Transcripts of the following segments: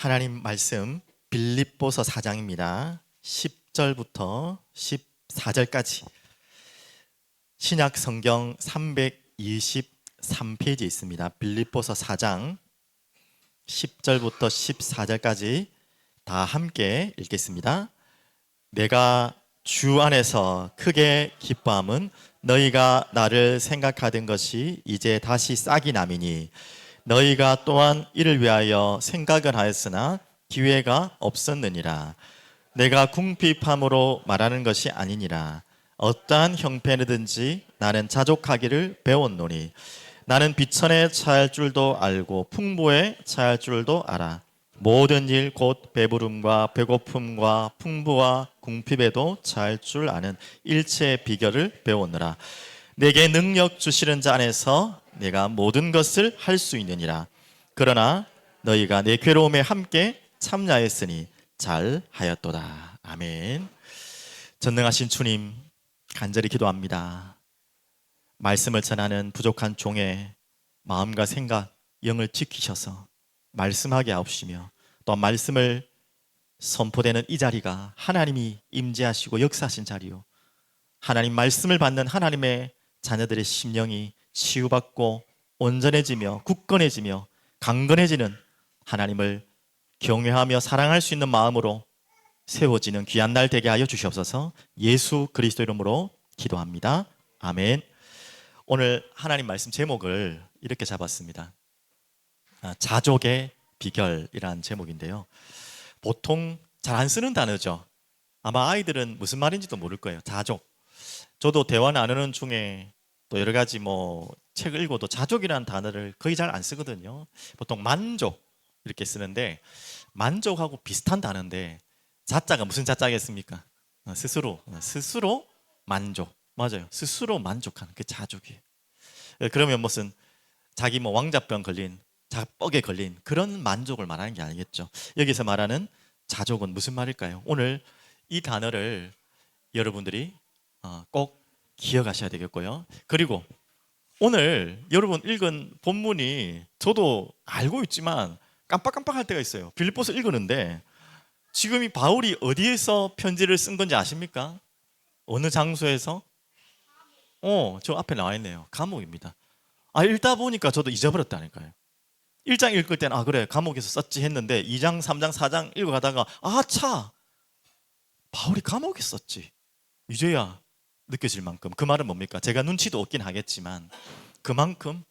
하나님 말씀 빌립보서 4장입니다. 10절부터 14절까지 신약 성경 323페이지에 있습니다. 빌립보서 4장 10절부터 14절까지 다 함께 읽겠습니다. 내가 주 안에서 크게 기뻐함은 너희가 나를 생각하던 것이 이제 다시 싹이 남이니 너희가 또한 이를 위하여 생각을 하였으나 기회가 없었느니라. 내가 궁핍함으로 말하는 것이 아니니라. 어떠한 형편이든지 나는 자족하기를 배웠노니 나는 비천에 처할 줄도 알고 풍부에 처할 줄도 알아. 모든 일 곧 배부름과 배고픔과 풍부와 궁핍에도 처할 줄 아는 일체의 비결을 배웠노라. 내게 능력 주시는 자 안에서 내가 모든 것을 할 수 있느니라. 그러나 너희가 내 괴로움에 함께 참여하였으니 잘하였도다. 아멘. 전능하신 주님, 간절히 기도합니다. 말씀을 전하는 부족한 종의 마음과 생각, 영을 지키셔서 말씀하게 하옵시며 또 말씀을 선포되는 이 자리가 하나님이 임재하시고 역사하신 자리요, 하나님 말씀을 받는 하나님의 자녀들의 심령이 치유받고 온전해지며 굳건해지며 강건해지는, 하나님을 경외하며 사랑할 수 있는 마음으로 세워지는 귀한 날 되게 하여 주시옵소서. 예수 그리스도 이름으로 기도합니다. 아멘. 오늘 하나님 말씀 제목을 이렇게 잡았습니다. 자족의 비결이라는 제목인데요, 보통 잘 안 쓰는 단어죠. 아마 아이들은 무슨 말인지도 모를 거예요. 자족. 저도 대화 나누는 중에 또 여러 가지 책을 읽어도 자족이라는 단어를 거의 잘 안 쓰거든요. 보통 만족 이렇게 쓰는데, 만족하고 비슷한 단어인데 자자가 무슨 자자겠습니까? 스스로 만족. 맞아요. 스스로 만족하는 그 자족이에요. 그러면 무슨 자기 왕자병 걸린, 자뻑에 걸린 그런 만족을 말하는 게 아니겠죠. 여기서 말하는 자족은 무슨 말일까요? 오늘 이 단어를 여러분들이 꼭 기억하셔야 되겠고요. 그리고 오늘 여러분 읽은 본문이 저도 알고 있지만 깜빡깜빡할 때가 있어요. 빌립보서 읽었는데 지금 이 바울이 어디에서 편지를 쓴 건지 아십니까? 어느 장소에서? 저 앞에 나와 있네요. 감옥입니다. 읽다 보니까 저도 잊어버렸다니까요. 1장 읽을 때는 그래 감옥에서 썼지 했는데 2장, 3장, 4장 읽어가다가 바울이 감옥에 썼지, 이제야 느껴질 만큼. 그 말은 뭡니까? 제가 눈치도 없긴 하겠지만 그만큼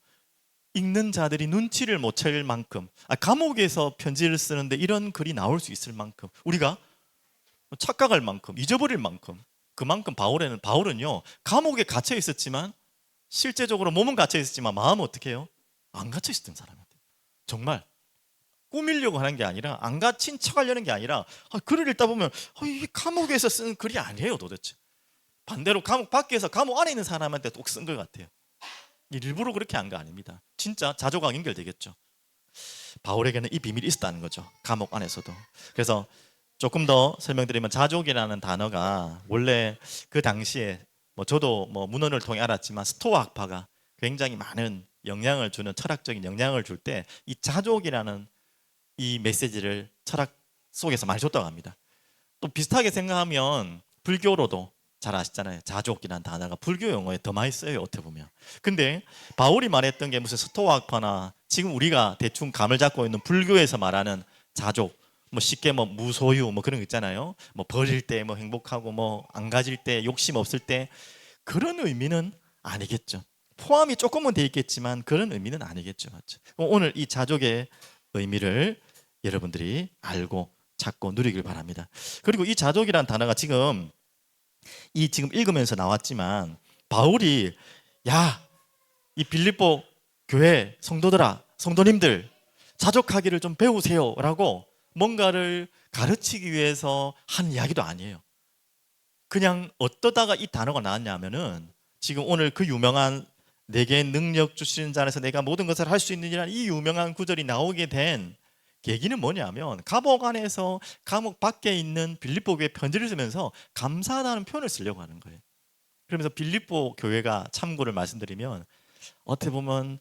읽는 자들이 눈치를 못 챌 만큼, 감옥에서 편지를 쓰는데 이런 글이 나올 수 있을 만큼, 우리가 착각할 만큼, 잊어버릴 만큼, 그만큼 바울은요 감옥에 갇혀 있었지만 실제적으로 몸은 갇혀 있었지만 마음은 어떻게 해요? 안 갇혀 있었던 사람이에요. 정말 꾸미려고 하는 게 아니라, 안 갇힌 척하려는 게 아니라, 글을 읽다 보면 이 감옥에서 쓴 글이 아니에요 도대체. 반대로 감옥 밖에서 감옥 안에 있는 사람한테 꼭 쓴 것 같아요. 일부러 그렇게 한 거 아닙니다. 진짜 자조가 연결되겠죠. 바울에게는 이 비밀이 있었다는 거죠, 감옥 안에서도. 그래서 조금 더 설명드리면, 자족이라는 단어가 원래 그 당시에 저도 문헌을 통해 알았지만 스토아 학파가 굉장히 많은 영향을 주는, 철학적인 영향을 줄 때 이 자족이라는 이 메시지를 철학 속에서 많이 줬다고 합니다. 또 비슷하게 생각하면 불교로도 잘 아시잖아요. 자족이라는 단어가 불교 용어에 더 많이 써요, 어떻게 보면. 근데 바울이 말했던 게 무슨 스토아 학파나 지금 우리가 대충 감을 잡고 있는 불교에서 말하는 자족, 쉽게 무소유 그런 거 있잖아요. 버릴 때 행복하고 안 가질 때 욕심 없을 때, 그런 의미는 아니겠죠. 포함이 조금은 돼 있겠지만 그런 의미는 아니겠죠. 맞죠? 오늘 이 자족의 의미를 여러분들이 알고 찾고 누리길 바랍니다. 그리고 이 자족이라는 단어가 지금 읽으면서 나왔지만, 바울이 이 빌립보 교회 성도들아, 성도님들 자족하기를 좀 배우세요 라고 뭔가를 가르치기 위해서 한 이야기도 아니에요. 그냥 어떠다가 이 단어가 나왔냐면은, 지금 오늘 그 유명한 내게 능력 주시는 자 안에서 내가 모든 것을 할 수 있느니라는 이 유명한 구절이 나오게 된 계기는 뭐냐면, 감옥 안에서 감옥 밖에 있는 빌립보 교회에 편지를 쓰면서 감사하다는 표현을 쓰려고 하는 거예요. 그러면서 빌립보 교회가, 참고를 말씀드리면 어떻게 보면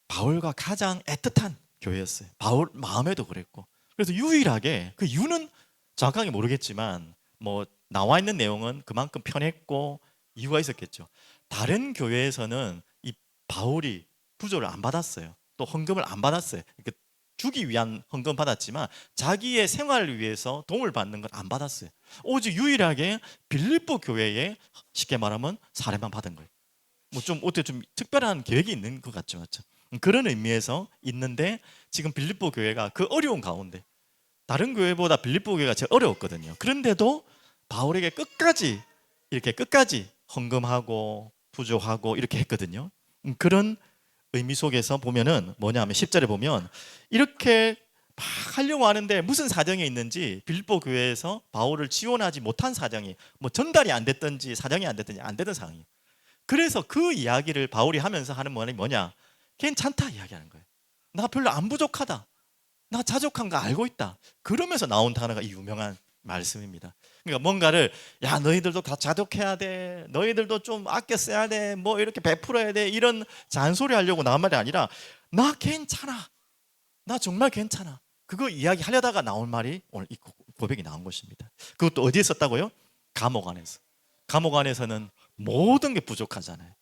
바울과 가장 애틋한 교회였어요. 바울 마음에도 그랬고 그래서 유일하게 그 이유는 정확하게 모르겠지만 뭐 나와 있는 내용은 그만큼 편했고 이유가 있었겠죠. 다른 교회에서는 이 바울이 부조를 안 받았어요. 또 헌금을 안 받았어요. 그러니까 주기 위한 헌금 받았지만 자기의 생활을 위해서 도움을 받는 건 안 받았어요. 오직 유일하게 빌립보 교회에 쉽게 말하면 사례만 받은 거예요. 뭐 좀 어때 좀 특별한 계획이 있는 것 같죠, 맞죠? 그런 의미에서 있는데 지금 빌립보 교회가 그 어려운 가운데 다른 교회보다 빌립보 교회가 제일 어려웠거든요. 그런데도 바울에게 끝까지 헌금하고 부조하고 이렇게 했거든요. 그런 의미 속에서 보면은 뭐냐면 10절에 보면 이렇게 막 하려고 하는데 무슨 사정이 있는지 빌립보 교회에서 바울을 지원하지 못한 사정이 뭐 전달이 안 됐든지 사정이 안 됐든지 안 되던 상황이에요. 그래서 그 이야기를 바울이 하면서 하는 말이 뭐냐? 괜찮다 이야기하는 거예요. 나 별로 안 부족하다. 나 자족한 거 알고 있다. 그러면서 나온 단어가 이 유명한 말씀입니다. 그러니까 뭔가를 야 너희들도 다 자족해야 돼. 너희들도 좀 아껴 써야 돼. 뭐 이렇게 베풀어야 돼. 이런 잔소리 하려고 나온 말이 아니라 나 괜찮아. 나 정말 괜찮아. 그거 이야기하려다가 나온 말이 오늘 이 고백이 나온 것입니다. 그것도 어디에 썼다고요? 감옥 안에서. 감옥 안에서는 모든 게 부족하잖아요.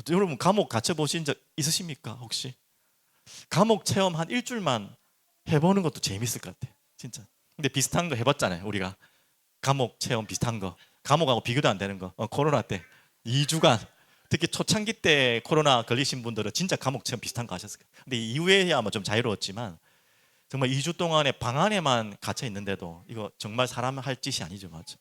여러분 감옥 갇혀 보신 적 있으십니까 혹시? 감옥 체험 한 일주일만 해보는 것도 재밌을 것 같아요 진짜. 근데 비슷한 거 해봤잖아요 우리가. 감옥 체험 비슷한 거 감옥하고 비교도 안 되는 거 코로나 때 2주간 특히 초창기 때 코로나 걸리신 분들은 진짜 감옥 체험 비슷한 거 하셨을 거예요. 근데 이후에야 아마 좀 자유로웠지만 정말 2주 동안에 방 안에만 갇혀 있는데도 이거 정말 사람 할 짓이 아니죠, 맞죠?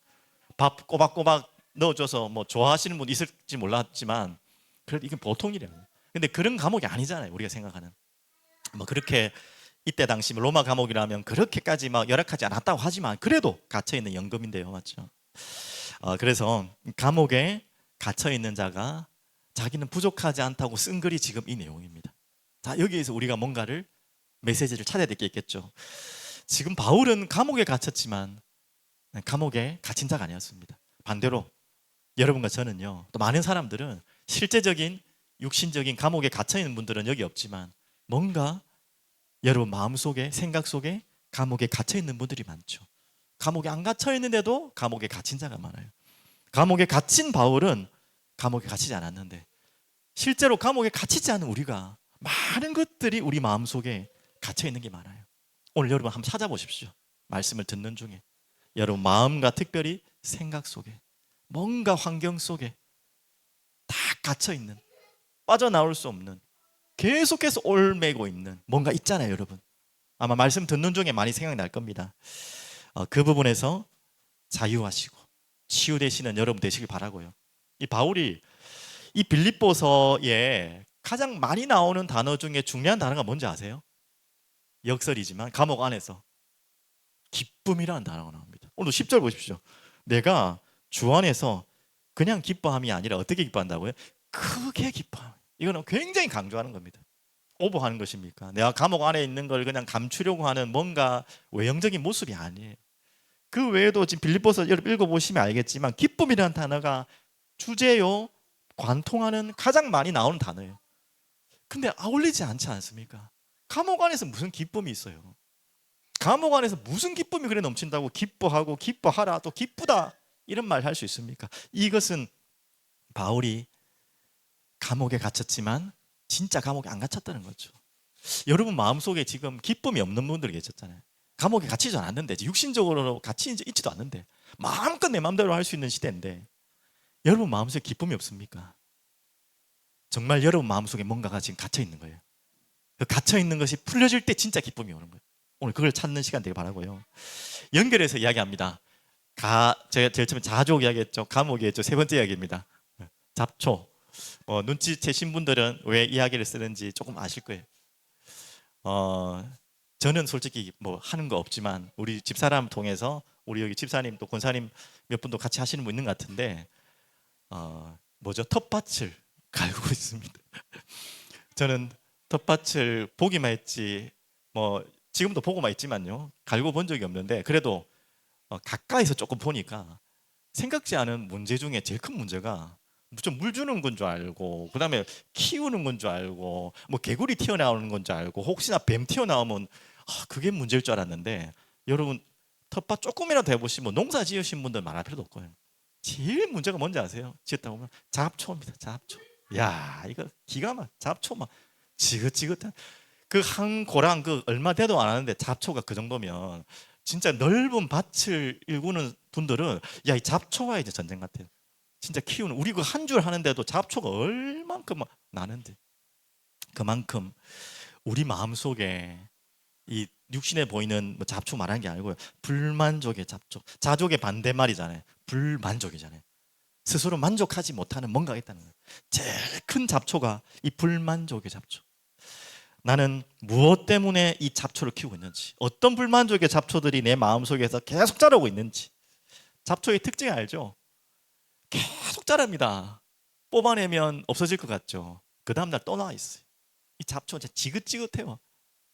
밥 꼬박꼬박 넣어줘서 뭐 좋아하시는 분 있을지 몰랐지만 그래도 이게 보통 일이 아니에요. 근데 그런 감옥이 아니잖아요 우리가 생각하는. 뭐 그렇게 이때 당시 로마 감옥이라면 그렇게까지 막 열악하지 않았다고 하지만 그래도 갇혀 있는 연금인데요, 맞죠? 그래서 감옥에 갇혀 있는 자가 자기는 부족하지 않다고 쓴 글이 지금 이 내용입니다. 자, 여기에서 우리가 뭔가를 메시지를 찾아야 될 게 있겠죠. 지금 바울은 감옥에 갇혔지만 감옥에 갇힌 자가 아니었습니다. 반대로 여러분과 저는요, 또 많은 사람들은 실제적인 육신적인 감옥에 갇혀 있는 분들은 여기 없지만 뭔가 여러분 마음속에 생각 속에 감옥에 갇혀 있는 분들이 많죠. 감옥에 안 갇혀 있는데도 감옥에 갇힌 자가 많아요. 감옥에 갇힌 바울은 감옥에 갇히지 않았는데 실제로 감옥에 갇히지 않은 우리가 많은 것들이 우리 마음속에 갇혀 있는 게 많아요. 오늘 여러분 한번 찾아보십시오. 말씀을 듣는 중에 여러분 마음과 특별히 생각 속에 뭔가 환경 속에 다 갇혀 있는 빠져나올 수 없는 계속해서 올매고 있는 뭔가 있잖아요, 여러분. 아마 말씀 듣는 중에 많이 생각날 겁니다. 그 부분에서 자유하시고 치유되시는 여러분 되시길 바라고요. 이 바울이 이 빌립보서에 가장 많이 나오는 단어 중에 중요한 단어가 뭔지 아세요? 역설이지만 감옥 안에서 기쁨이라는 단어가 나옵니다. 오늘 10절 보십시오. 내가 주 안에서 그냥 기뻐함이 아니라 어떻게 기뻐한다고요? 크게 기뻐함. 이거는 굉장히 강조하는 겁니다. 오버하는 것입니까? 내가 감옥 안에 있는 걸 그냥 감추려고 하는 뭔가 외형적인 모습이 아니에요. 그 외에도 지금 빌립보서 여러분 읽어보시면 알겠지만 기쁨이라는 단어가 주제요 관통하는 가장 많이 나오는 단어예요. 근데 어울리지 않지 않습니까? 감옥 안에서 무슨 기쁨이 있어요? 감옥 안에서 무슨 기쁨이 그래 넘친다고 기뻐하고 기뻐하라 또 기쁘다 이런 말 할 수 있습니까? 이것은 바울이 감옥에 갇혔지만 진짜 감옥에 안 갇혔다는 거죠. 여러분 마음속에 지금 기쁨이 없는 분들이 계셨잖아요. 감옥에 갇히지 않았는데 육신적으로 갇히 있지도 않는데 마음껏 내 마음대로 할 수 있는 시대인데 여러분 마음속에 기쁨이 없습니까? 정말 여러분 마음속에 뭔가가 지금 갇혀 있는 거예요. 그 갇혀 있는 것이 풀려질 때 진짜 기쁨이 오는 거예요. 오늘 그걸 찾는 시간 되길 바라고요. 연결해서 이야기합니다. 제가 제일 처음에 자족 이야기했죠. 감옥이 했죠. 세 번째 이야기입니다. 잡초. 눈치채신 분들은 왜 이야기를 쓰는지 조금 아실 거예요. 저는 솔직히 뭐 하는 거 없지만 우리 집사람 통해서 우리 여기 집사님 또 권사님 몇 분도 같이 하시는 분 있는 것 같은데 텃밭을 갈고 있습니다. 저는 텃밭을 보기만 했지 뭐 지금도 보고만 있지만요 갈고 본 적이 없는데 그래도 가까이서 조금 보니까 생각지 않은 문제 중에 제일 큰 문제가 좀 물 주는 건 줄 알고 그다음에 키우는 건 줄 알고 뭐 개구리 튀어나오는 건 줄 알고 혹시나 뱀 튀어나오면 그게 문제일 줄 알았는데 여러분 텃밭 조금이라도 해보시면 농사 지으신 분들 말할 필요도 없고요. 제일 문제가 뭔지 아세요? 지었다 보면 잡초입니다. 잡초. 야, 이거 기가 막 잡초 막 지긋지긋한 그 한 고랑 그 얼마 돼도 안 하는데 잡초가 그 정도면 진짜 넓은 밭을 일구는 분들은 야, 이 잡초와 이제 전쟁 같아요. 진짜 키우는 우리 그 한 줄 하는데도 잡초가 얼만큼 나는데 그만큼 우리 마음속에 이 육신에 보이는 뭐 잡초 말하는 게 아니고요. 불만족의 잡초. 자족의 반대말이잖아요. 불만족이잖아요. 스스로 만족하지 못하는 뭔가가 있다는 거예요. 제일 큰 잡초가 이 불만족의 잡초. 나는 무엇 때문에 이 잡초를 키우고 있는지, 어떤 불만족의 잡초들이 내 마음속에서 계속 자라고 있는지. 잡초의 특징 알죠? 계속 자랍니다. 뽑아내면 없어질 것 같죠? 그 다음날 또 나와 있어요. 이 잡초 진짜 지긋지긋해요.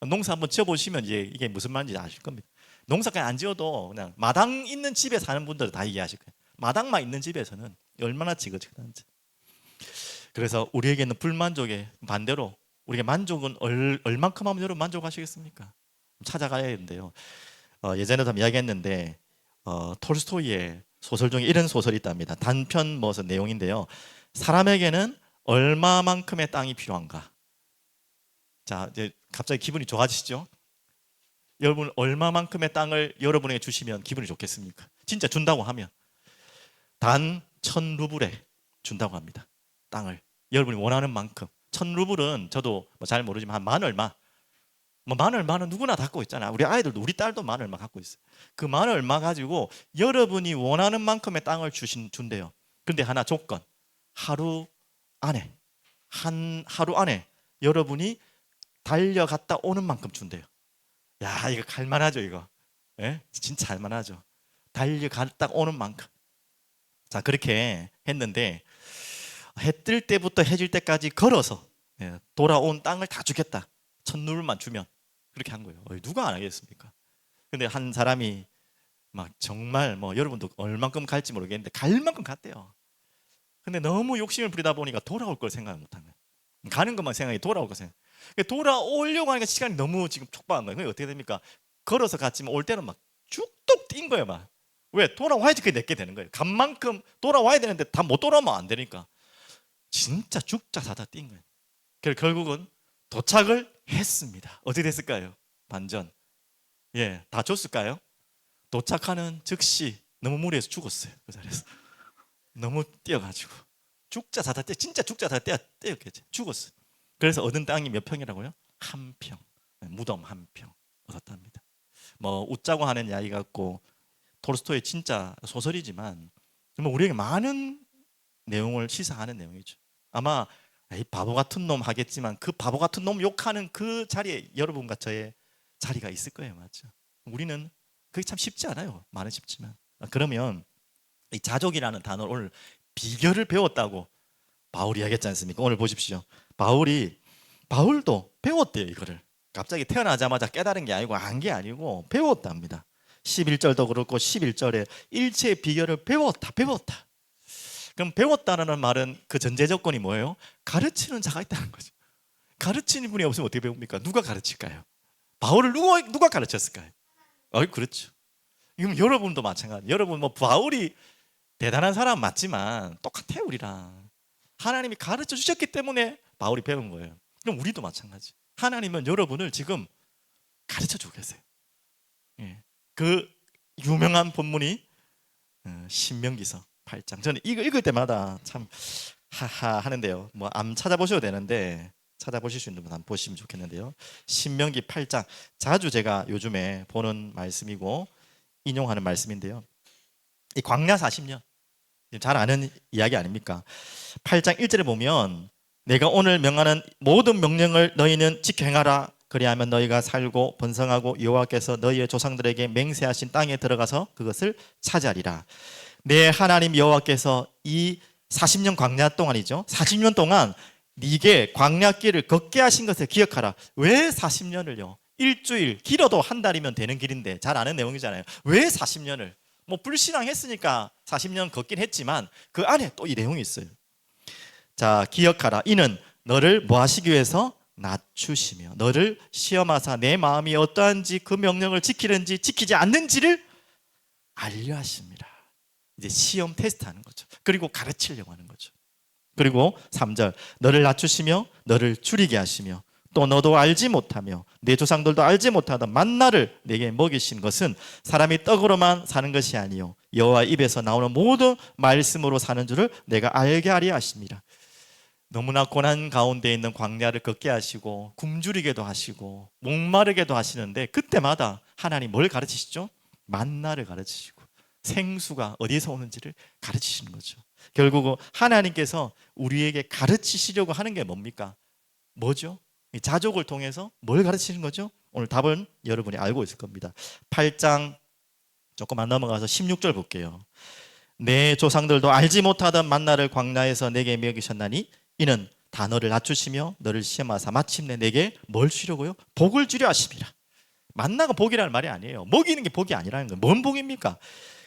농사 한번 지어보시면 이게 무슨 말인지 아실 겁니다. 농사 그냥 안 지어도 그냥 마당 있는 집에 사는 분들은 다 이해하실 거예요. 마당만 있는 집에서는 얼마나 지긋지긋한지. 그래서 우리에게는 불만족의 반대로 우리에게 만족은 얼만큼 하면 여러분 만족하시겠습니까? 찾아가야 되는데요. 예전에도 한번 이야기했는데 톨스토이의 소설 중에 이런 소설이 있답니다. 단편 무슨 내용인데요. 사람에게는 얼마만큼의 땅이 필요한가? 자, 이제 갑자기 기분이 좋아지시죠? 여러분 얼마만큼의 땅을 여러분에게 주시면 기분이 좋겠습니까? 진짜 준다고 하면 단 1,000루블에 준다고 합니다. 땅을 여러분이 원하는 만큼. 1,000루블은 저도 잘 모르지만 한 만 얼마. 뭐 만 얼마는 누구나 갖고 있잖아. 우리 아이들도 우리 딸도 만 얼마 갖고 있어요. 그 만 얼마 가지고 여러분이 원하는 만큼의 땅을 준대요. 근데 하나 조건. 하루 안에 여러분이 달려갔다 오는 만큼 준대요. 야, 이거 갈만하죠, 이거. 예? 진짜 갈만하죠. 달려갔다 오는 만큼. 자, 그렇게 했는데 해 뜰 때부터 해질 때까지 걸어서 돌아온 땅을 다 주겠다. 1,000루블만 주면 그렇게 한 거예요. 누가 안 하겠습니까? 근데 한 사람이 막 정말 뭐 여러분도 얼만큼 갈지 모르겠는데 갈 만큼 갔대요. 근데 너무 욕심을 부리다 보니까 돌아올 걸 생각을 못한 거예요. 가는 것만 생각이 돌아올 걸 생각. 돌아오려고 하니까 시간이 너무 지금 촉박한 거예요. 그게 어떻게 됩니까? 걸어서 갔지만 올 때는 막 쭉뚝 뛴 거예요. 막. 왜? 돌아와야지 그게 내게 되는 거예요. 간 만큼 돌아와야 되는데 다 못 돌아오면 안 되니까 진짜 죽자 사자 뛴 거예요. 그래서 결국은 도착을 했습니다. 어떻게 됐을까요? 반전. 다 줬을까요? 도착하는 즉시 너무 무리해서 죽었어요. 그 자리에서 너무 뛰어가지고 죽자 사자 진짜 죽자 사자 뛰었겠지. 죽었어요. 그래서 얻은 땅이 몇 평이라고요? 1평. 무덤 1평 얻었답니다. 뭐 웃자고 하는 이야기 같고 톨스토이의 진짜 소설이지만 정말 우리에게 많은 내용을 시사하는 내용이죠. 아마 이 바보 같은 놈 하겠지만 그 바보 같은 놈 욕하는 그 자리에 여러분과 저의 자리가 있을 거예요. 맞죠? 우리는 그게 참 쉽지 않아요. 말은 쉽지만. 그러면 이 자족이라는 단어를 오늘 비결을 배웠다고 바울이 이야기했지 않습니까? 오늘 보십시오. 바울도 배웠대요. 이거를 갑자기 태어나자마자 깨달은 게 아니고 안 게 아니고 배웠답니다. 11절도 그렇고 11절에 일체의 비결을 배웠다. 그럼 배웠다는 말은 그 전제 조건이 뭐예요? 가르치는 자가 있다는 거죠. 가르치는 분이 없으면 어떻게 배웁니까? 누가 가르칠까요? 바울을 누가 가르쳤을까요? 그렇죠. 그럼 여러분도 마찬가지. 여러분 뭐 바울이 대단한 사람 맞지만 똑같아요. 우리랑 하나님이 가르쳐 주셨기 때문에 바울이 배운 거예요. 그럼 우리도 마찬가지. 하나님은 여러분을 지금 가르쳐 주고 계세요. 그 유명한 본문이 신명기서 8장. 저는 이거 읽을 때마다 참 하하 하는데요. 뭐 안 찾아보셔도 되는데 찾아보실 수 있는 분 한번 보시면 좋겠는데요. 신명기 8장 자주 제가 요즘에 보는 말씀이고 인용하는 말씀인데요. 이 광야 40년 잘 아는 이야기 아닙니까? 8장 1절에 보면 내가 오늘 명하는 모든 명령을 너희는 지켜 행하라. 그리하면 너희가 살고 번성하고 여호와께서 너희의 조상들에게 맹세하신 땅에 들어가서 그것을 차지하리라. 내 하나님 여호와께서 이 40년 광야 동안이죠. 40년 동안 네게 광야길을 걷게 하신 것을 기억하라. 왜 40년을요? 일주일, 길어도 한 달이면 되는 길인데 잘 아는 내용이잖아요. 왜 40년을? 뭐 불신앙했으니까 40년 걷긴 했지만 그 안에 또 이 내용이 있어요. 자, 기억하라. 이는 너를 뭐 하시기 위해서? 낮추시며 너를 시험하사 내 마음이 어떠한지 그 명령을 지키는지 지키지 않는지를 알려 하십니다. 이제 시험 테스트하는 거죠. 그리고 가르치려고 하는 거죠. 그리고 3절 너를 낮추시며 너를 줄이게 하시며 또 너도 알지 못하며 내 조상들도 알지 못하던 만나를 내게 먹이신 것은 사람이 떡으로만 사는 것이 아니요 여호와 입에서 나오는 모든 말씀으로 사는 줄을 내가 알게 하려 하십니다. 너무나 고난 가운데 있는 광야를 걷게 하시고 굶주리게도 하시고 목마르게도 하시는데 그때마다 하나님 뭘 가르치시죠? 만나를 가르치시고 생수가 어디서 오는지를 가르치시는 거죠. 결국 하나님께서 우리에게 가르치시려고 하는 게 뭡니까? 뭐죠? 이 자족을 통해서 뭘 가르치는 거죠? 오늘 답은 여러분이 알고 있을 겁니다. 8장 조금만 넘어가서 16절 볼게요. 내 조상들도 알지 못하던 만나를 광야에서 내게 먹이셨나니 이는 다 너를 낮추시며 너를 시험하사 마침내 내게 뭘 주려고요? 복을 주려 하십니다. 만나가 복이라는 말이 아니에요. 먹이는 게 복이 아니라는 거예요. 뭔 복입니까?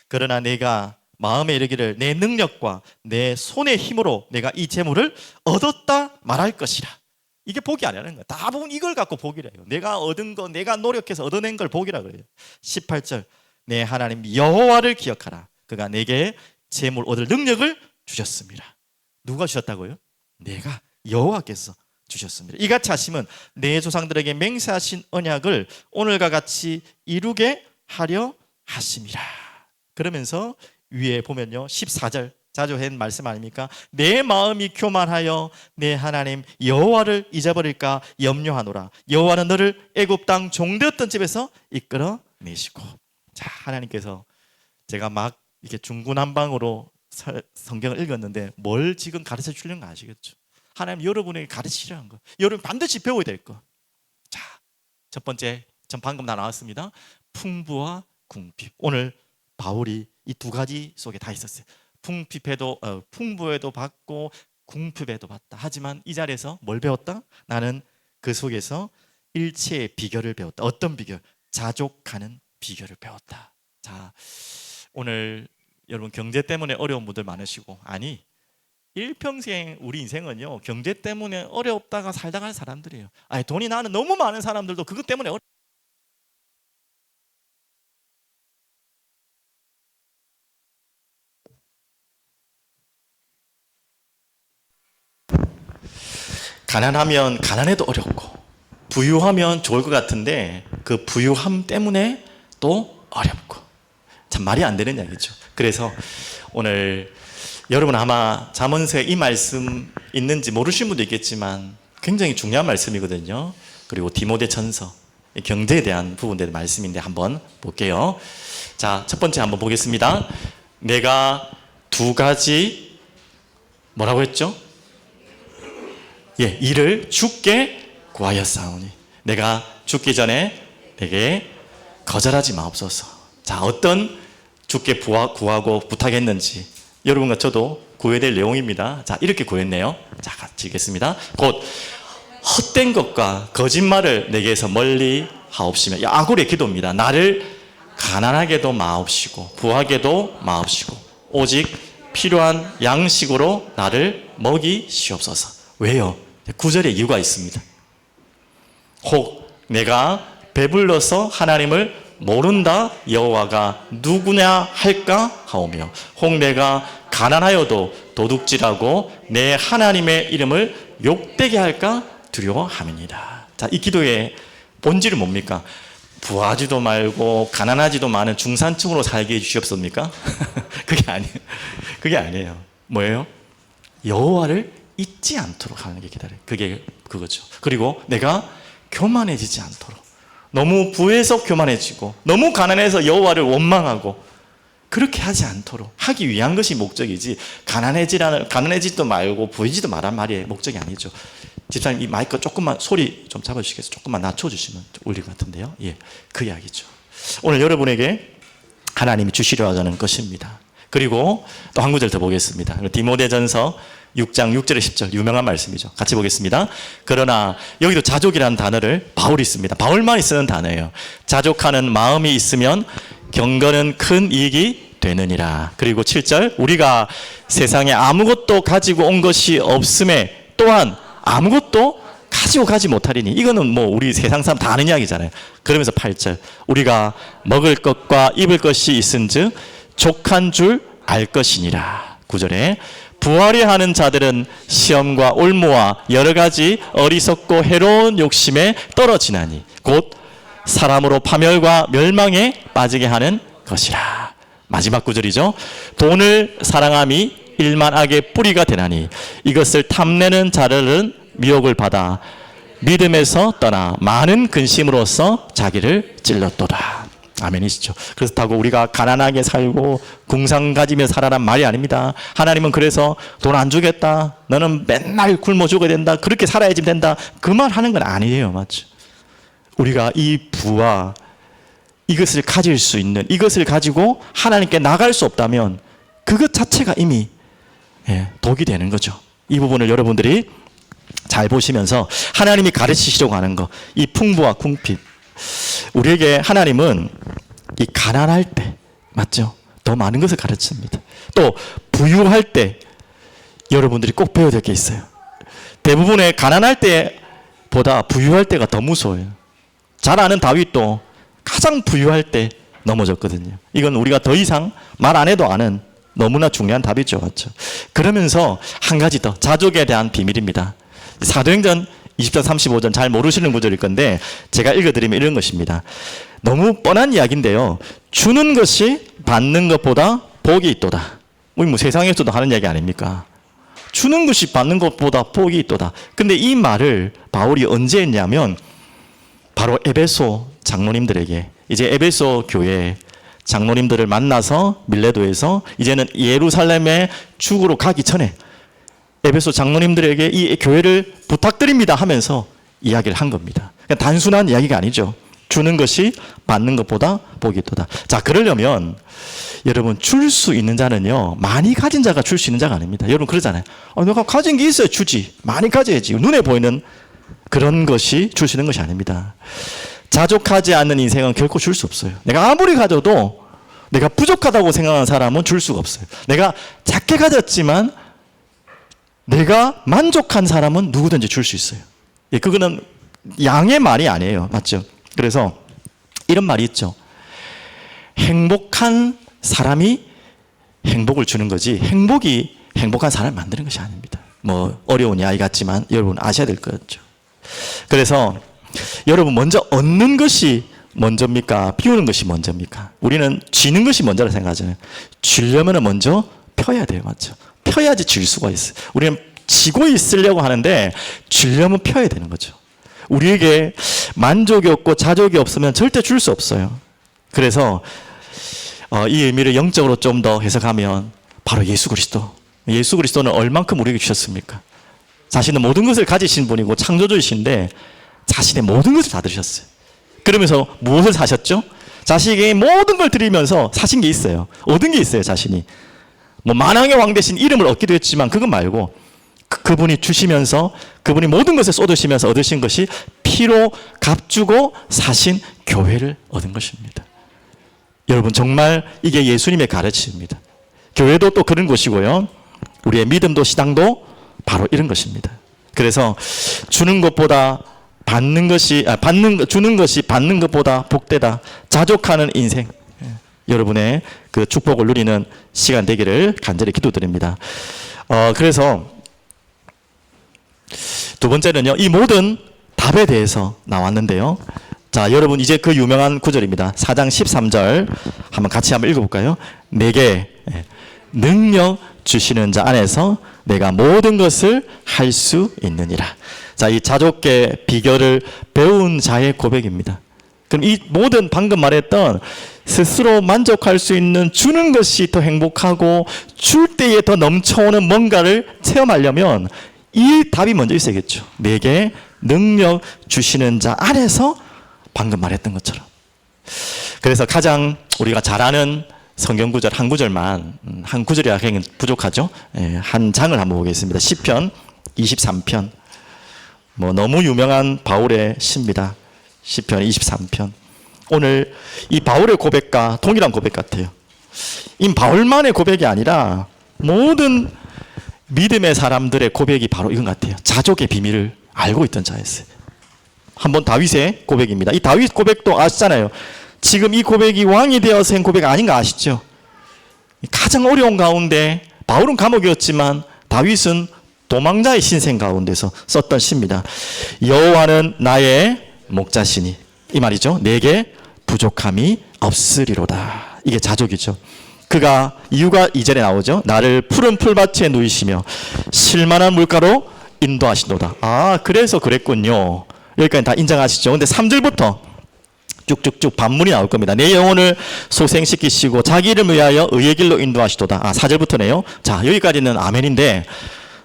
그러나 내가 마음에 이르기를 내 능력과 내 손의 힘으로 내가 이 재물을 얻었다 말할 것이라. 이게 복이 아니라는 거예요. 대부분 이걸 갖고 복이래요. 내가 얻은 거, 내가 노력해서 얻어낸 걸 복이라 그래요. 18절 내 하나님 여호와를 기억하라. 그가 내게 재물 얻을 능력을 주셨습니다. 누가 주셨다고요? 내가 여호와께서 주셨습니다. 이같이 하시면 내 조상들에게 맹세하신 언약을 오늘과 같이 이루게 하려 하심이라. 그러면서 위에 보면요 14절 자주 한 말씀 아닙니까? 내 마음이 교만하여 내 하나님 여호와를 잊어버릴까 염려하노라. 여호와는 너를 애굽 땅 종되었던 집에서 이끌어 내시고. 자, 하나님께서 제가 막 이렇게 중구난방으로 성경을 읽었는데 뭘 지금 가르쳐 주려는 거 아시겠죠? 하나님 여러분에게 가르치려는 거, 여러분 반드시 배워야 될 거. 자, 첫 번째 전 방금 다 나왔습니다. 풍부와 궁핍. 오늘 바울이 이 두 가지 속에 다 있었어요. 풍부에도 받고 궁핍에도 받다. 하지만 이 자리에서 뭘 배웠다? 나는 그 속에서 일체의 비결을 배웠다. 어떤 비결? 자족하는 비결을 배웠다. 자, 오늘 여러분 경제 때문에 어려운 분들 많으시고, 아니 일평생 우리 인생은요 경제 때문에 어렵다가 살다가 한 사람들이에요. 아니 돈이 나는 너무 많은 사람들도 그것 때문에 가난하면 가난해도 어렵고 부유하면 좋을 것 같은데 그 부유함 때문에 또 어렵고 참 말이 안 되는 이야기죠. 그래서 오늘 여러분 아마 잠언서에 이 말씀 있는지 모르시는 분도 있겠지만 굉장히 중요한 말씀이거든요. 그리고 디모데전서 경제에 대한 부분들의 말씀인데 한번 볼게요. 자, 첫 번째 한번 보겠습니다. 내가 두 가지 뭐라고 했죠? 일을 주께 구하였사오니 내가 죽기 전에 내게 거절하지 마옵소서. 자, 어떤 주께 구하고 부탁했는지 여러분과 저도 구해야 될 내용입니다. 자, 이렇게 구했네요. 자, 같이 읽겠습니다. 곧 헛된 것과 거짓말을 내게서 멀리 하옵시며, 아굴의 기도입니다. 나를 가난하게도 마옵시고 부하게도 마옵시고 오직 필요한 양식으로 나를 먹이시옵소서. 왜요? 9절에 이유가 있습니다. 혹 내가 배불러서 하나님을 모른다 여호와가 누구냐 할까 하오며 혹 내가 가난하여도 도둑질하고 내 하나님의 이름을 욕되게 할까 두려워함이니라. 자, 이 기도의 본질은 뭡니까? 부하지도 말고 가난하지도 많은 중산층으로 살게 해주시옵습니까? 그게 아니에요. 뭐예요? 여호와를 잊지 않도록 하는 게 기다려요. 그게 그거죠. 그리고 내가 교만해지지 않도록, 너무 부해서 교만해지고 너무 가난해서 여호와를 원망하고 그렇게 하지 않도록 하기 위한 것이 목적이지, 가난해지지도 말고 부해지도 말란 말이 목적이 아니죠. 집사님 이 마이크 조금만 소리 좀 잡아주시겠어요? 조금만 낮춰주시면 올릴 것 같은데요. 그 이야기죠. 오늘 여러분에게 하나님이 주시려 하는 것입니다. 그리고 또 한 구절 더 보겠습니다. 디모데전서 6장 6절에 10절 유명한 말씀이죠. 같이 보겠습니다. 그러나 여기도 자족이라는 단어를 바울이 씁니다. 바울만이 쓰는 단어예요. 자족하는 마음이 있으면 경건은 큰 이익이 되느니라. 그리고 7절 우리가 세상에 아무것도 가지고 온 것이 없음에 또한 아무것도 가지고 가지 못하리니. 이거는 뭐 우리 세상 사람 다 아는 이야기잖아요. 그러면서 8절 우리가 먹을 것과 입을 것이 있은즉 족한 줄 알 것이니라. 9절에 부활이 하는 자들은 시험과 올무와 여러 가지 어리석고 해로운 욕심에 떨어지나니 곧 사람으로 파멸과 멸망에 빠지게 하는 것이라. 마지막 구절이죠. 돈을 사랑함이 일만악의 뿌리가 되나니 이것을 탐내는 자들은 미혹을 받아 믿음에서 떠나 많은 근심으로써 자기를 찔렀도다. 아멘이시죠. 그렇다고 우리가 가난하게 살고 궁상 가지며 살아란 말이 아닙니다. 하나님은 그래서 돈 안 주겠다, 너는 맨날 굶어 죽어야 된다, 그렇게 살아야지 된다, 그 말 하는 건 아니에요. 맞죠? 우리가 이 부와 이것을 가질 수 있는, 이것을 가지고 하나님께 나갈 수 없다면 그것 자체가 이미 독이 되는 거죠. 이 부분을 여러분들이 잘 보시면서 하나님이 가르치시려고 하는 거, 이 풍부와 궁핍, 우리에게 하나님은 이 가난할 때, 맞죠? 더 많은 것을 가르칩니다. 또 부유할 때 여러분들이 꼭 배워야 될 게 있어요. 대부분의 가난할 때보다 부유할 때가 더 무서워요. 잘 아는 다윗도 가장 부유할 때 넘어졌거든요. 이건 우리가 더 이상 말 안 해도 아는 너무나 중요한 답이죠. 맞죠? 그러면서 한 가지 더, 자족에 대한 비밀입니다. 사도행전 20장 35절 잘 모르시는 구절일 건데 제가 읽어드리면 이런 것입니다. 너무 뻔한 이야기인데요. 주는 것이 받는 것보다 복이 있도다. 우리 뭐 세상에서도 하는 이야기 아닙니까? 주는 것이 받는 것보다 복이 있도다. 근데 이 말을 바울이 언제 했냐면 바로 에베소 장로님들에게, 이제 에베소 교회 장로님들을 만나서 밀레도에서 이제는 예루살렘에 죽으러 가기 전에 에베소 장로님들에게 이 교회를 부탁드립니다 하면서 이야기를 한 겁니다. 그냥 단순한 이야기가 아니죠. 주는 것이 받는 것보다 복이 있도다. 자, 그러려면 여러분, 줄 수 있는 자는요, 많이 가진 자가 줄 수 있는 자가 아닙니다. 여러분 그러잖아요. 내가 가진 게 있어야 주지, 많이 가져야지. 눈에 보이는 그런 것이 줄 수 있는 것이 아닙니다. 자족하지 않는 인생은 결코 줄 수 없어요. 내가 아무리 가져도 내가 부족하다고 생각하는 사람은 줄 수가 없어요. 내가 작게 가졌지만 내가 만족한 사람은 누구든지 줄 수 있어요. 그거는 양의 말이 아니에요. 맞죠? 그래서 이런 말이 있죠. 행복한 사람이 행복을 주는 거지 행복이 행복한 사람을 만드는 것이 아닙니다. 뭐 어려운 이야기 같지만 여러분 아셔야 될 거죠. 그래서 여러분, 먼저 얻는 것이 먼저입니까? 비우는 것이 먼저입니까? 우리는 쥐는 것이 먼저라 생각하잖아요. 쥐려면 먼저 펴야 돼요. 맞죠? 펴야지 질 수가 있어요. 우리는 지고 있으려고 하는데 쥐려면 펴야 되는 거죠. 우리에게 만족이 없고 자족이 없으면 절대 줄 수 없어요. 그래서 이 의미를 영적으로 좀 더 해석하면 바로 예수 그리스도. 예수 그리스도는 얼만큼 우리에게 주셨습니까? 자신은 모든 것을 가지신 분이고 창조주이신데 자신의 모든 것을 다 드셨어요. 그러면서 무엇을 사셨죠? 자신에게 모든 걸 드리면서 사신 게 있어요. 얻은 게 있어요. 자신이 뭐 만왕의 왕 대신 이름을 얻기도 했지만 그건 말고 그분이 주시면서 그분이 모든 것을 쏟으시면서 얻으신 것이 피로 값주고 사신 교회를 얻은 것입니다. 여러분, 정말 이게 예수님의 가르침입니다. 교회도 또 그런 것이고요, 우리의 믿음도 신앙도 바로 이런 것입니다. 그래서 주는 것보다 주는 것이 받는 것보다 복되다. 자족하는 인생, 여러분의 그 축복을 누리는 시간 되기를 간절히 기도드립니다. 그래서 두 번째는요, 이 모든 답에 대해서 나왔는데요. 자, 여러분, 이제 그 유명한 구절입니다. 4장 13절 한번 같이 한번 읽어볼까요? 내게 능력 주시는 자 안에서 내가 모든 것을 할 수 있느니라. 자, 이 자족의 비결을 배운 자의 고백입니다. 그럼 이 모든 방금 말했던 스스로 만족할 수 있는 주는 것이 더 행복하고 줄 때에 더 넘쳐오는 뭔가를 체험하려면 이 답이 먼저 있어야겠죠. 내게 능력 주시는 자 안에서, 방금 말했던 것처럼. 그래서 가장 우리가 잘 아는 성경 구절 한 구절만, 한 구절이라 굉장히 부족하죠. 한 장을 한번 보겠습니다. 시편 23편. 뭐 너무 유명한 바울의 시입니다. 시편 23편. 오늘 이 바울의 고백과 동일한 고백 같아요. 이 바울만의 고백이 아니라 모든 믿음의 사람들의 고백이 바로 이건 같아요. 자족의 비밀을 알고 있던 자였어요. 한번 다윗의 고백입니다. 이 다윗 고백도 아시잖아요. 지금 이 고백이 왕이 되어서 한 고백 아닌가 아시죠? 가장 어려운 가운데 바울은 감옥이었지만 다윗은 도망자의 신생 가운데서 썼던 시입니다. 여호와는 나의 목자시니, 이 말이죠. 내게 부족함이 없으리로다. 이게 자족이죠. 그가 이유가 2절에 나오죠. 나를 푸른 풀밭에 누이시며 실만한 물가로 인도하시도다. 아, 그래서 그랬군요. 여기까지 다 인정하시죠. 근데 3절부터 쭉쭉쭉 반문이 나올 겁니다. 내 영혼을 소생시키시고 자기 이름을 위하여 의의 길로 인도하시도다. 아, 4절부터네요. 자, 여기까지는 아멘인데,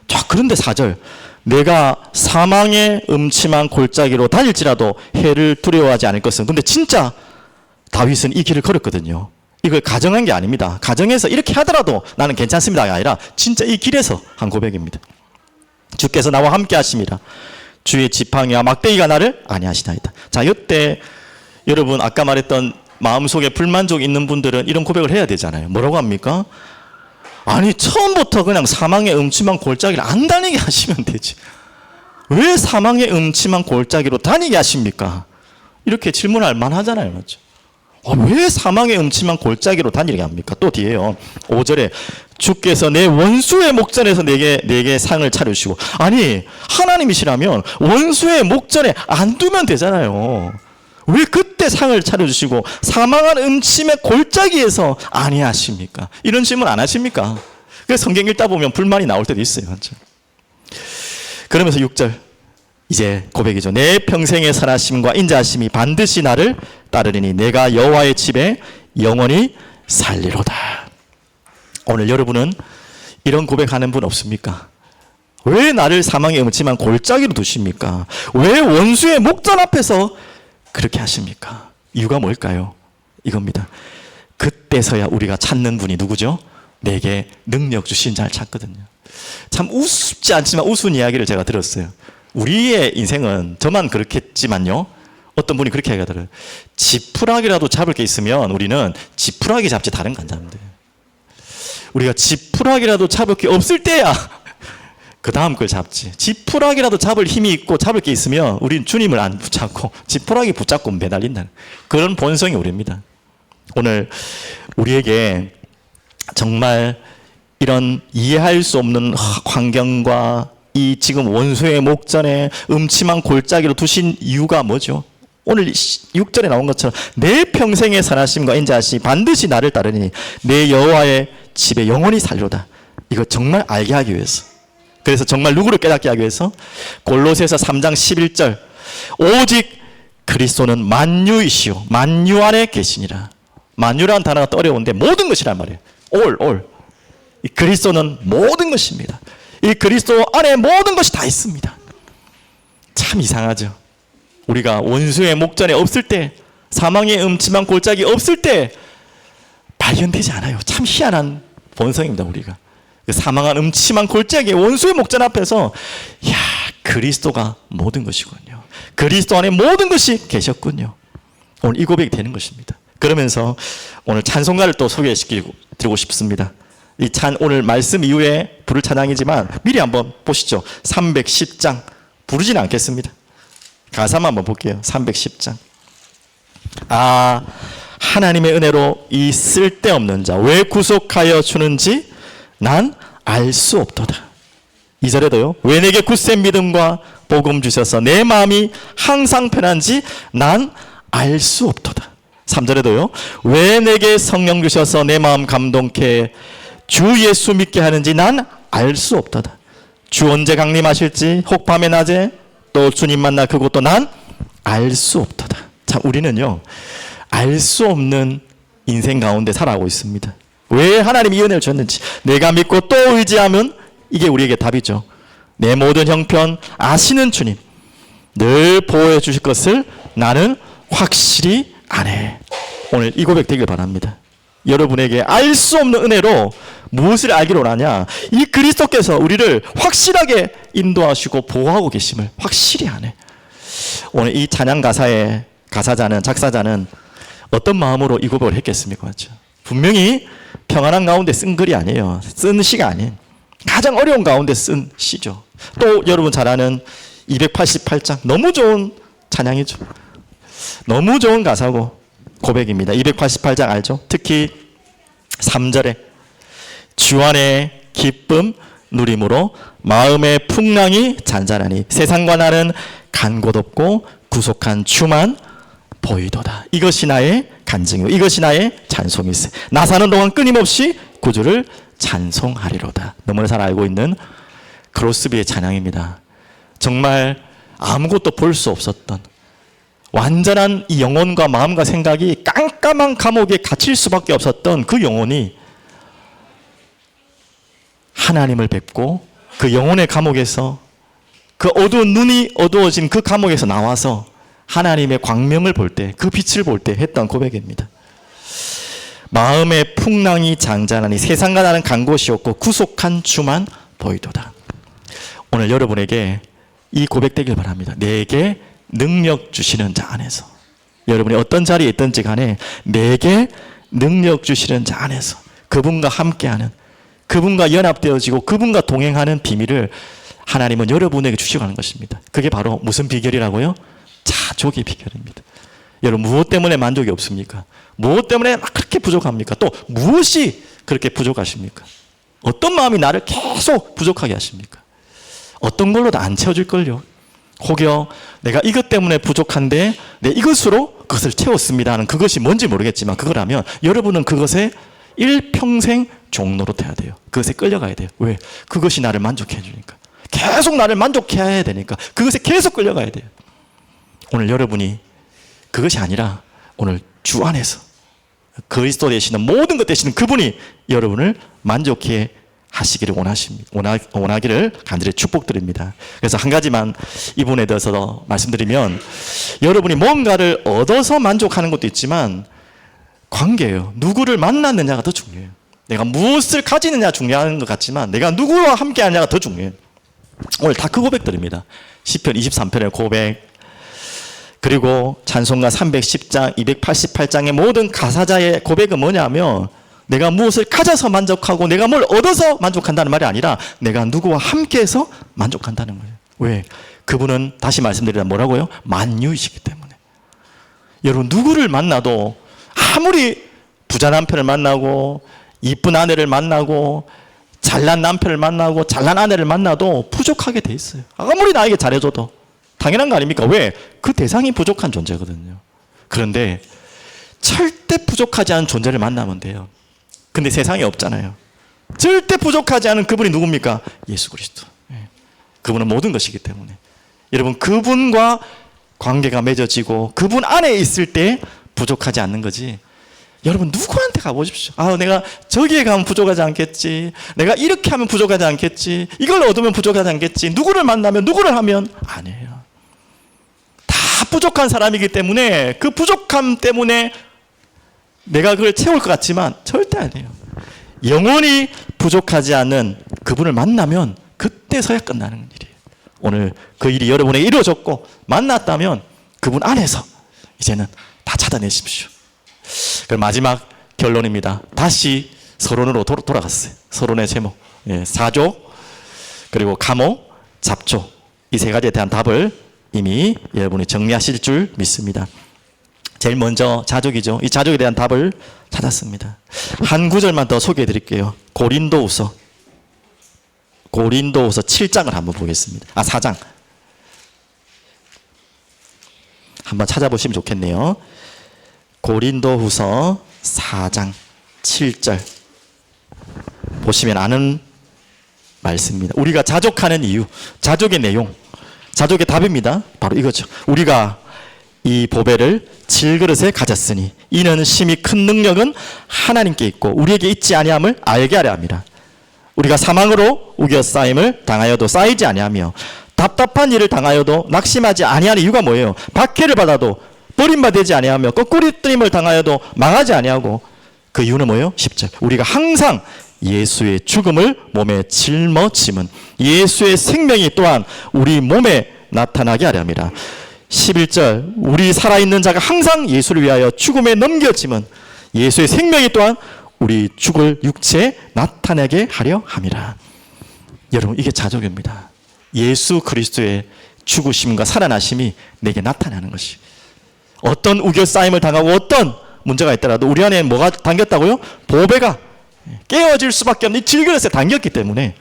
자, 그런데 4절. 내가 사망의 음침한 골짜기로 다닐지라도 해를 두려워하지 않을 것은. 근데 진짜 다윗은 이 길을 걸었거든요. 이걸 가정한 게 아닙니다. 가정해서 이렇게 하더라도 나는 괜찮습니다가 아니라 진짜 이 길에서 한 고백입니다. 주께서 나와 함께 하심이라. 주의 지팡이와 막대기가 나를 안위하시나이다. 자, 이때 여러분 아까 말했던 마음속에 불만족이 있는 분들은 이런 고백을 해야 되잖아요. 뭐라고 합니까? 아니, 처음부터 그냥 사망의 음침한 골짜기를 안 다니게 하시면 되지. 왜 사망의 음침한 골짜기로 다니게 하십니까? 이렇게 질문할 만하잖아요. 맞죠? 왜 사망의 음침한 골짜기로 다니게 합니까? 또 뒤에요. 5절에 주께서 내 원수의 목전에서 내게 상을 차려주시고. 아니, 하나님이시라면 원수의 목전에 안 두면 되잖아요. 왜 그때 상을 차려주시고 사망한 음침의 골짜기에서 안위하십니까? 이런 질문 안 하십니까? 그래서 성경 읽다 보면 불만이 나올 때도 있어요. 맞죠? 그러면서 6절 이제 고백이죠. 내 평생의 선하심과 인자하심이 반드시 나를 따르리니 내가 여호와의 집에 영원히 살리로다. 오늘 여러분은 이런 고백하는 분 없습니까? 왜 나를 사망의 음침한 골짜기로 두십니까? 왜 원수의 목전 앞에서 그렇게 하십니까? 이유가 뭘까요? 이겁니다. 그때서야 우리가 찾는 분이 누구죠? 내게 능력 주신 자를 찾거든요. 참 우습지 않지만 우스운 이야기를 제가 들었어요. 우리의 인생은 저만 그렇겠지만요, 어떤 분이 그렇게 하더라고요. 지푸라기라도 잡을 게 있으면 우리는 지푸라기 잡지 다른 거 안 잡는데, 우리가 지푸라기라도 잡을 게 없을 때야 그 다음 걸 잡지. 지푸라기라도 잡을 힘이 있고 잡을 게 있으면 우리는 주님을 안 붙잡고 지푸라기 붙잡고 매달린다는 그런 본성이 우리입니다. 오늘 우리에게 정말 이런 이해할 수 없는 환경과 이 지금 원수의 목전에 음침한 골짜기로 두신 이유가 뭐죠? 오늘 6절에 나온 것처럼 내 평생의 선하심과 인자하심이 반드시 나를 따르니 내 여호와의 집에 영원히 살리로다. 이거 정말 알게 하기 위해서, 그래서 정말 누구를 깨닫게 하기 위해서 골로새서 3장 11절 오직 그리스도는 만유이시오 만유 안에 계시니라. 만유라는 단어가 또 어려운데 모든 것이란 말이에요. all. 이 그리스도는 모든 것입니다. 이 그리스도 안에 모든 것이 다 있습니다. 참 이상하죠. 우리가 원수의 목전에 없을 때, 사망의 음침한 골짜기 없을 때 발견되지 않아요. 참 희한한 본성입니다. 우리가 사망한 음침한 골짜기 원수의 목전 앞에서 야, 그리스도가 모든 것이군요. 그리스도 안에 모든 것이 계셨군요. 오늘 이 고백이 되는 것입니다. 그러면서 오늘 찬송가를 또 소개해드리고 싶습니다. 이 오늘 말씀 이후에 부를 찬양이지만 미리 한번 보시죠. 310장 부르지는 않겠습니다. 가사만 한번 볼게요. 310장. 아, 하나님의 은혜로 이 쓸데없는 자 왜 구속하여 주는지 난 알 수 없도다. 2절에도요. 왜 내게 굳센 믿음과 복음 주셔서 내 마음이 항상 편한지 난 알 수 없도다. 3절에도요. 왜 내게 성령 주셔서 내 마음 감동케 주 예수 믿게 하는지 난 알 수 없도다. 주 언제 강림하실지 혹 밤에 낮에 또 주님 만나 그것도 난 알 수 없도다. 참 우리는요, 알 수 없는 인생 가운데 살아가고 있습니다. 왜 하나님이 이 은혜를 줬는지 내가 믿고 또 의지하면 이게 우리에게 답이죠. 내 모든 형편 아시는 주님 늘 보호해 주실 것을 나는 확실히 아네. 오늘 이 고백 되길 바랍니다. 여러분에게 알 수 없는 은혜로 무엇을 알기로 하냐? 이 그리스도께서 우리를 확실하게 인도하시고 보호하고 계심을 확실히 아네. 오늘 이 찬양 가사의 작사자는 어떤 마음으로 이 고백을 했겠습니까? 맞죠? 분명히 평안한 가운데 쓴 글이 아니에요. 쓴 시가 아닌 가장 어려운 가운데 쓴 시죠. 또 여러분 잘 아는 288장 너무 좋은 찬양이죠. 너무 좋은 가사고 고백입니다. 288장 알죠? 특히 3절에 주 안에 기쁨 누림으로 마음의 풍랑이 잔잔하니 세상과 나는 간 곳 없고 구속한 주만 보이도다. 이것이 나의 간증이요 이것이 나의 찬송이세. 나 사는 동안 끊임없이 구주를 찬송하리로다. 너무나 잘 알고 있는 크로스비의 찬양입니다. 정말 아무것도 볼 수 없었던 완전한 이 영혼과 마음과 생각이 깜깜한 감옥에 갇힐 수밖에 없었던 그 영혼이 하나님을 뵙고 그 영혼의 감옥에서 그 어두운 눈이 어두워진 그 감옥에서 나와서 하나님의 광명을 볼 때, 그 빛을 볼 때 했던 고백입니다. 마음의 풍랑이 잔잔하니 세상과 나는 간 곳이 없고 구속한 주만 보이도다. 오늘 여러분에게 이 고백되길 바랍니다. 내게 능력 주시는 자 안에서, 여러분이 어떤 자리에 있든지 간에 내게 능력 주시는 자 안에서 그분과 함께하는, 그분과 연합되어지고 그분과 동행하는 비밀을 하나님은 여러분에게 주시고 것입니다. 그게 바로 무슨 비결이라고요? 자족의 비결입니다. 여러분 무엇 때문에 만족이 없습니까? 무엇 때문에 막 그렇게 부족합니까? 또 무엇이 그렇게 부족하십니까? 어떤 마음이 나를 계속 부족하게 하십니까? 어떤 걸로도 안 채워질걸요. 혹여 내가 이것 때문에 부족한데 내 이것으로 그것을 채웠습니다 하는 그것이 뭔지 모르겠지만 그거라면 여러분은 그것에 일평생 종로로 돼야 돼요. 그것에 끌려가야 돼요. 왜? 그것이 나를 만족해 주니까. 계속 나를 만족해야 되니까 그것에 계속 끌려가야 돼요. 오늘 여러분이 그것이 아니라 오늘 주 안에서 그리스도 되시는 모든 것 되시는 그분이 여러분을 만족해 하시기를 원하기를 간절히 축복드립니다. 그래서 한 가지만 이분에 대해서 말씀드리면, 여러분이 뭔가를 얻어서 만족하는 것도 있지만 관계예요. 누구를 만났느냐가 더 중요해요. 내가 무엇을 가지느냐 중요한 것 같지만 내가 누구와 함께 하느냐가 더 중요해요. 오늘 다 그 고백드립니다. 시편 23편의 고백, 그리고 찬송가 310장, 288장의 모든 가사자의 고백은 뭐냐면, 내가 무엇을 가져서 만족하고 내가 뭘 얻어서 만족한다는 말이 아니라 내가 누구와 함께해서 만족한다는 거예요. 왜? 그분은 다시 말씀드리면 뭐라고요? 만유이시기 때문에. 여러분 누구를 만나도 아무리 부자 남편을 만나고 이쁜 아내를 만나고 잘난 남편을 만나고 잘난 아내를 만나도 부족하게 돼 있어요. 아무리 나에게 잘해줘도. 당연한 거 아닙니까? 왜? 그 대상이 부족한 존재거든요. 그런데 절대 부족하지 않은 존재를 만나면 돼요. 근데 세상에 없잖아요. 절대 부족하지 않은 그분이 누굽니까? 예수 그리스도. 그분은 모든 것이기 때문에 여러분 그분과 관계가 맺어지고 그분 안에 있을 때 부족하지 않는 거지. 여러분 누구한테 가보십시오. 내가 저기에 가면 부족하지 않겠지, 내가 이렇게 하면 부족하지 않겠지, 이걸 얻으면 부족하지 않겠지, 누구를 만나면 누구를 하면 아니에요. 다 부족한 사람이기 때문에 그 부족함 때문에 내가 그걸 채울 것 같지만 절대 아니에요. 영원히 부족하지 않은 그분을 만나면 그때서야 끝나는 일이에요. 오늘 그 일이 여러분에게 이루어졌고 만났다면 그분 안에서 이제는 다 찾아내십시오. 그럼 마지막 결론입니다. 다시 서론으로 돌아갔어요. 서론의 제목, 사조, 그리고 감호, 잡조, 이 세 가지에 대한 답을 이미 여러분이 정리하실 줄 믿습니다. 제일 먼저 자족이죠. 이 자족에 대한 답을 찾았습니다. 한 구절만 더 소개해 드릴게요. 고린도후서 7장을 한번 보겠습니다. 4장. 한번 찾아보시면 좋겠네요. 고린도후서 4장 7절 보시면 아는 말씀입니다. 우리가 자족하는 이유, 자족의 내용, 자족의 답입니다. 바로 이거죠. 우리가 이 보배를 질그릇에 가졌으니 이는 심히 큰 능력은 하나님께 있고 우리에게 있지 아니함을 알게 하려 함이라. 우리가 사망으로 우겨싸임을 당하여도 쌓이지 아니하며 답답한 일을 당하여도 낙심하지 아니하는 이유가 뭐예요? 박해를 받아도 버림받지 아니하며 거꾸리뜨림을 당하여도 망하지 아니하고, 그 이유는 뭐예요? 10절. 우리가 항상 예수의 죽음을 몸에 짊어짐은 예수의 생명이 또한 우리 몸에 나타나게 하려 함이라. 11절. 우리 살아있는 자가 항상 예수를 위하여 죽음에 넘겨짐은 예수의 생명이 또한 우리 죽을 육체에 나타나게 하려 함이라. 여러분 이게 자족입니다. 예수 그리스도의 죽으심과 살아나심이 내게 나타나는 것이. 어떤 우겨싸임을 당하고 어떤 문제가 있더라도 우리 안에 뭐가 담겼다고요? 보배가 깨어질 수밖에 없는 이 질그릇에 담겼기 때문에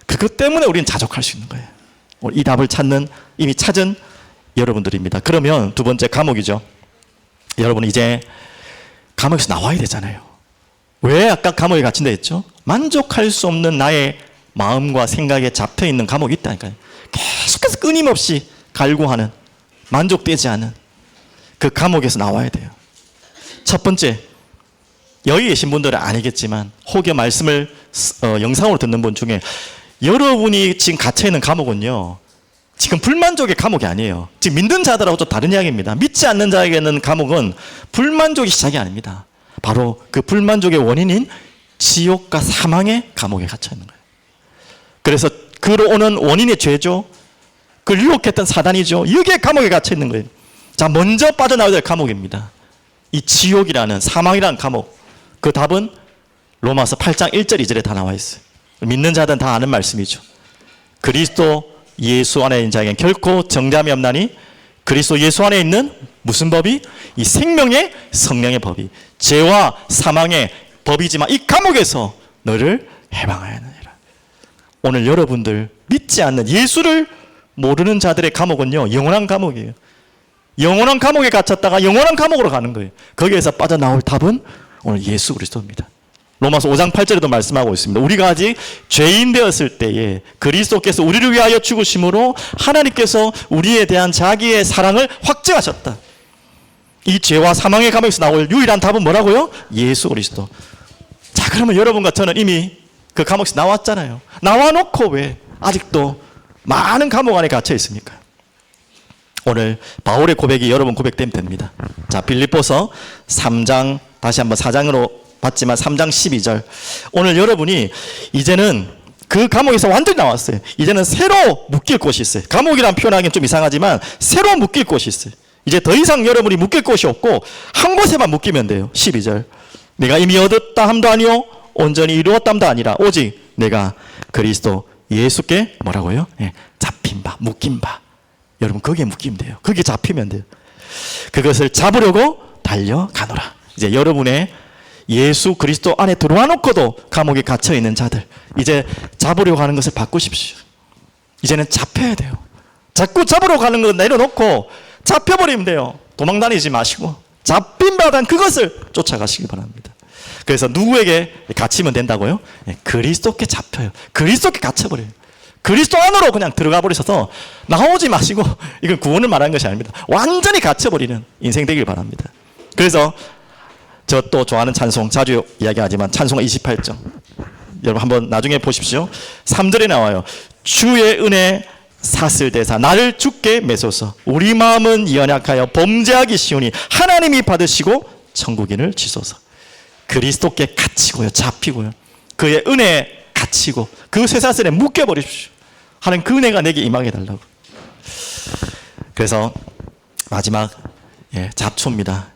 그것 때문에 우리는 자족할 수 있는 거예요. 이 답을 이미 찾은 여러분들입니다. 그러면 두 번째 감옥이죠. 여러분 이제 감옥에서 나와야 되잖아요. 왜 아까 감옥에 갇힌다 했죠? 만족할 수 없는 나의 마음과 생각에 잡혀있는 감옥이 있다니까요. 계속해서 끊임없이 갈구하는, 만족되지 않은 그 감옥에서 나와야 돼요. 첫 번째, 여기 계신 분들은 아니겠지만 혹여 말씀을 영상으로 듣는 분 중에 여러분이 지금 갇혀있는 감옥은요, 지금 불만족의 감옥이 아니에요. 지금 믿는 자들하고 좀 다른 이야기입니다. 믿지 않는 자에게는 감옥은 불만족이 시작이 아닙니다. 바로 그 불만족의 원인인 지옥과 사망의 감옥에 갇혀있는 거예요. 그래서 그로 오는 원인의 죄죠. 그를 유혹했던 사단이죠. 여기에 감옥에 갇혀있는 거예요. 자, 먼저 빠져나와야 될 감옥입니다. 이 지옥이라는, 사망이라는 감옥. 그 답은 로마서 8장 1절 2절에 다 나와 있어요. 믿는 자들은 다 아는 말씀이죠. 그리스도 예수 안에 있는 자에게는 결코 정죄함이 없나니 그리스도 예수 안에 있는 무슨 법이? 이 생명의 성령의 법이, 죄와 사망의 법이지만 이 감옥에서 너를 해방하여야 하느니라. 오늘 여러분들 믿지 않는, 예수를 모르는 자들의 감옥은요, 영원한 감옥이에요. 영원한 감옥에 갇혔다가 영원한 감옥으로 가는 거예요. 거기에서 빠져나올 답은 오늘 예수 그리스도입니다. 로마서 5장 8절에도 말씀하고 있습니다. 우리가 아직 죄인 되었을 때에 그리스도께서 우리를 위하여 죽으심으로 하나님께서 우리에 대한 자기의 사랑을 확증하셨다. 이 죄와 사망의 감옥에서 나올 유일한 답은 뭐라고요? 예수 그리스도. 자, 그러면 여러분과 저는 이미 그 감옥에서 나왔잖아요. 나와놓고 왜 아직도 많은 감옥 안에 갇혀 있습니까? 오늘 바울의 고백이 여러분 고백되면 됩니다. 자, 빌립보서 3장, 다시 한번 4장으로 봤지만 3장 12절. 오늘 여러분이 이제는 그 감옥에서 완전히 나왔어요. 이제는 새로 묶일 곳이 있어요. 감옥이란 표현하기는 좀 이상하지만 새로 묶일 곳이 있어요. 이제 더 이상 여러분이 묶일 곳이 없고 한 곳에만 묶이면 돼요. 12절. 내가 이미 얻었다 함도 아니요 온전히 이루었다 함도 아니라 오직 내가 그리스도 예수께 뭐라고요? 잡힌 바, 묶인 바. 여러분 거기에 묶이면 돼요. 거기에 잡히면 돼요. 그것을 잡으려고 달려가노라. 이제 여러분의 예수 그리스도 안에 들어와 놓고도 감옥에 갇혀 있는 자들, 이제 잡으려고 하는 것을 바꾸십시오. 이제는 잡혀야 돼요. 자꾸 잡으러 가는 건 내려놓고 잡혀버리면 돼요. 도망다니지 마시고 잡힌 바단 그것을 쫓아가시기 바랍니다. 그래서 누구에게 갇히면 된다고요? 그리스도께 잡혀요. 그리스도께 갇혀버려요. 그리스도 안으로 그냥 들어가 버리셔서 나오지 마시고, 이건 구원을 말하는 것이 아닙니다. 완전히 갇혀버리는 인생 되길 바랍니다. 그래서 저 또 좋아하는 찬송, 자주 이야기하지만 찬송 28장 여러분 한번 나중에 보십시오. 3절에 나와요. 주의 은혜 사슬대사 나를 주께 매소서. 우리 마음은 연약하여 범죄하기 쉬우니 하나님이 받으시고 천국인을 지소서. 그리스도께 갇히고요, 잡히고요, 그의 은혜에 갇히고 그 쇠사슬에 묶여버리십시오. 하는 그 은혜가 내게 임하게 해달라고. 그래서 마지막 잡초입니다.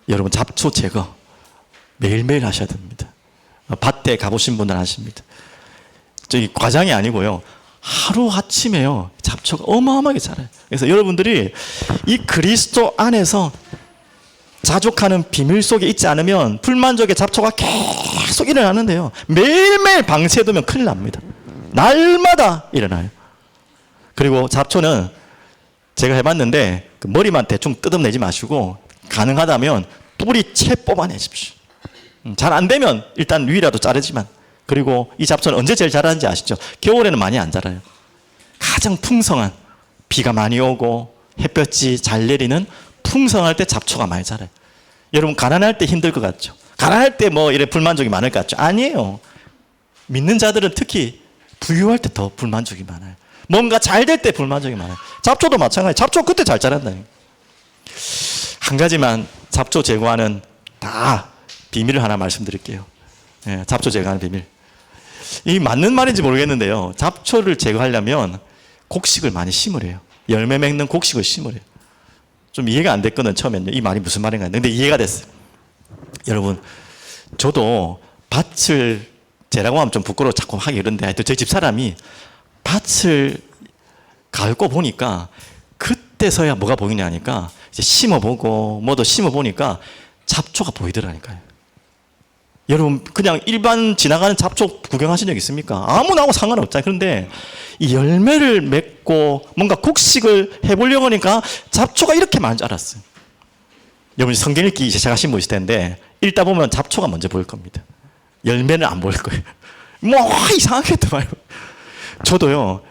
여러분 잡초 제거 매일매일 하셔야 됩니다. 밭에 가보신 분들은 아십니다. 저기 과장이 아니고요, 하루 아침에요 잡초가 어마어마하게 자라요. 그래서 여러분들이 이 그리스도 안에서 자족하는 비밀 속에 있지 않으면 불만족의 잡초가 계속 일어나는데요, 매일매일 방치해두면 큰일 납니다. 날마다 일어나요. 그리고 잡초는 제가 해봤는데 그 머리만 대충 뜯어내지 마시고 가능하다면 뿌리 채 뽑아내십시오. 잘 안 되면 일단 위라도 자르지만. 그리고 이 잡초는 언제 제일 자라는지 아시죠? 겨울에는 많이 안 자라요. 가장 풍성한, 비가 많이 오고 햇볕이 잘 내리는 풍성할 때 잡초가 많이 자라요. 여러분 가난할 때 힘들 것 같죠? 가난할 때 뭐 이래 불만족이 많을 것 같죠? 아니에요. 믿는 자들은 특히 부유할 때 더 불만족이 많아요. 뭔가 잘 될 때 불만족이 많아요. 잡초도 마찬가지예요. 잡초 그때 잘 자란다요. 한 가지만 잡초 제거하는 다 비밀을 하나 말씀드릴게요. 잡초 제거하는 비밀. 이 맞는 말인지 모르겠는데요, 잡초를 제거하려면 곡식을 많이 심으래요. 열매 맺는 곡식을 심으래요. 좀 이해가 안 됐거든 처음에는. 이 말이 무슨 말인가 했는데 이해가 됐어요. 여러분 저도 밭을, 제라고 하면 좀 부끄러워 자꾸 하기 이런데 하여튼 저희 집사람이 밭을 갈고 보니까 그때서야 뭐가 보이냐 하니까 이제 심어보고 뭐도 심어보니까 잡초가 보이더라니까요. 여러분 그냥 일반 지나가는 잡초 구경하신 적 있습니까? 아무나 하고 상관없잖아요. 그런데 이 열매를 맺고 뭔가 곡식을 해보려고 하니까 잡초가 이렇게 많은 줄 알았어요. 여러분 성경 읽기 이제 시작하신 분이실 텐데 읽다 보면 잡초가 먼저 보일 겁니다. 열매는 안 보일 거예요. 뭐 이상하겠더만요. 저도요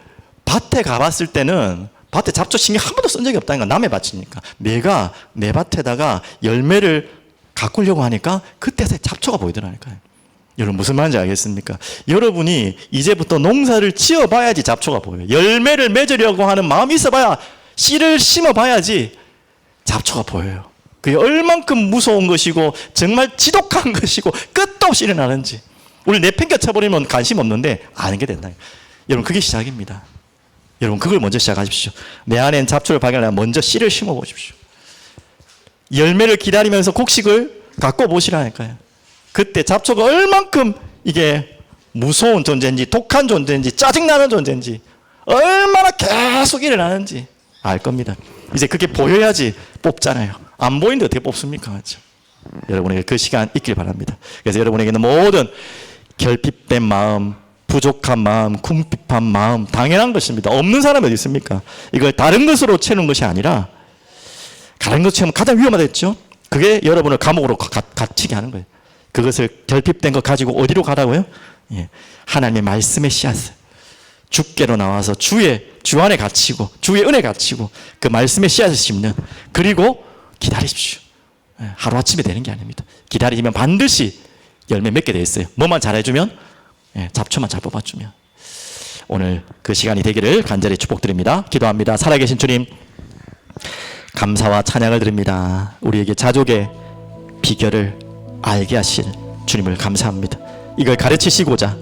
밭에 가봤을 때는 밭에 잡초 신경 한 번도 쓴 적이 없다니까. 남의 밭이니까. 내가 내 밭에다가 열매를 가꾸려고 하니까 그때서 잡초가 보이더라니까요. 여러분 무슨 말인지 알겠습니까? 여러분이 이제부터 농사를 지어봐야지 잡초가 보여요. 열매를 맺으려고 하는 마음이 있어봐야, 씨를 심어봐야지 잡초가 보여요. 그게 얼만큼 무서운 것이고 정말 지독한 것이고 끝도 없이 일어나는지. 우리 내팽겨 쳐버리면 관심 없는데 아는 게 된다. 여러분 그게 시작입니다. 여러분 그걸 먼저 시작하십시오. 내 안엔 잡초를 발견하면 먼저 씨를 심어보십시오. 열매를 기다리면서 곡식을 갖고 보시라니까요. 그때 잡초가 얼만큼 이게 무서운 존재인지 독한 존재인지 짜증나는 존재인지 얼마나 계속 일어나는지 알 겁니다. 이제 그게 보여야지 뽑잖아요. 안 보이는데 어떻게 뽑습니까? 맞죠? 여러분에게 그 시간 있길 바랍니다. 그래서 여러분에게는 모든 결핍된 마음, 부족한 마음, 궁핍한 마음 당연한 것입니다. 없는 사람이 어디 있습니까? 이걸 다른 것으로 채우는 것이 아니라 다른 것 채우면 가장 위험하겠죠. 그게 여러분을 감옥으로 갇히게 하는 거예요. 그것을 결핍된 거 가지고 어디로 가라고요? 예. 하나님의 말씀의 씨앗을 주께로 나와서 주 안에 갇히고 주의 은혜 갇히고 그 말씀의 씨앗을 심는. 그리고 기다리십시오. 예. 하루아침에 되는 게 아닙니다. 기다리면 반드시 열매 맺게 돼 있어요. 뭐만 잘해주면, 예. 잡초만 잘 뽑아주면. 오늘 그 시간이 되기를 간절히 축복드립니다. 기도합니다. 살아계신 주님, 감사와 찬양을 드립니다. 우리에게 자족의 비결을 알게 하실 주님을 감사합니다. 이걸 가르치시고자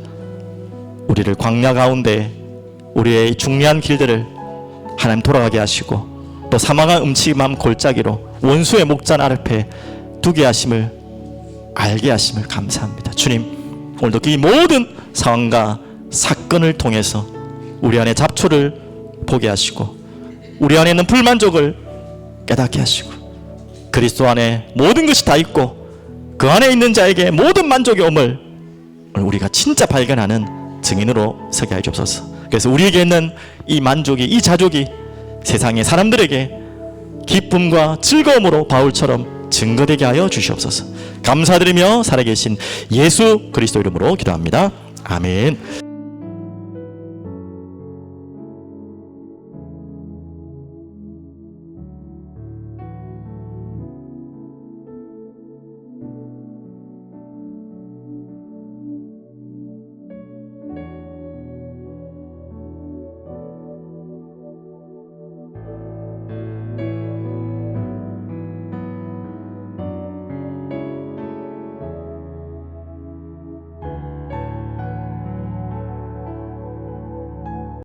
우리를 광야 가운데 우리의 중요한 길들을 하나님 돌아가게 하시고 또 사망한 음침한 골짜기로 원수의 목잔 앞에 두게 하심을 알게 하심을 감사합니다. 주님, 오늘도 이 모든 상황과 사건을 통해서 우리 안에 잡초를 보게 하시고 우리 안에 있는 불만족을 깨닫게 하시고 그리스도 안에 모든 것이 다 있고 그 안에 있는 자에게 모든 만족이 옴을 우리가 진짜 발견하는 증인으로 서게 하여 주옵소서. 그래서 우리에게 있는 이 만족이, 이 자족이 세상의 사람들에게 기쁨과 즐거움으로 바울처럼 증거되게 하여 주시옵소서. 감사드리며 살아계신 예수 그리스도 이름으로 기도합니다. 아멘.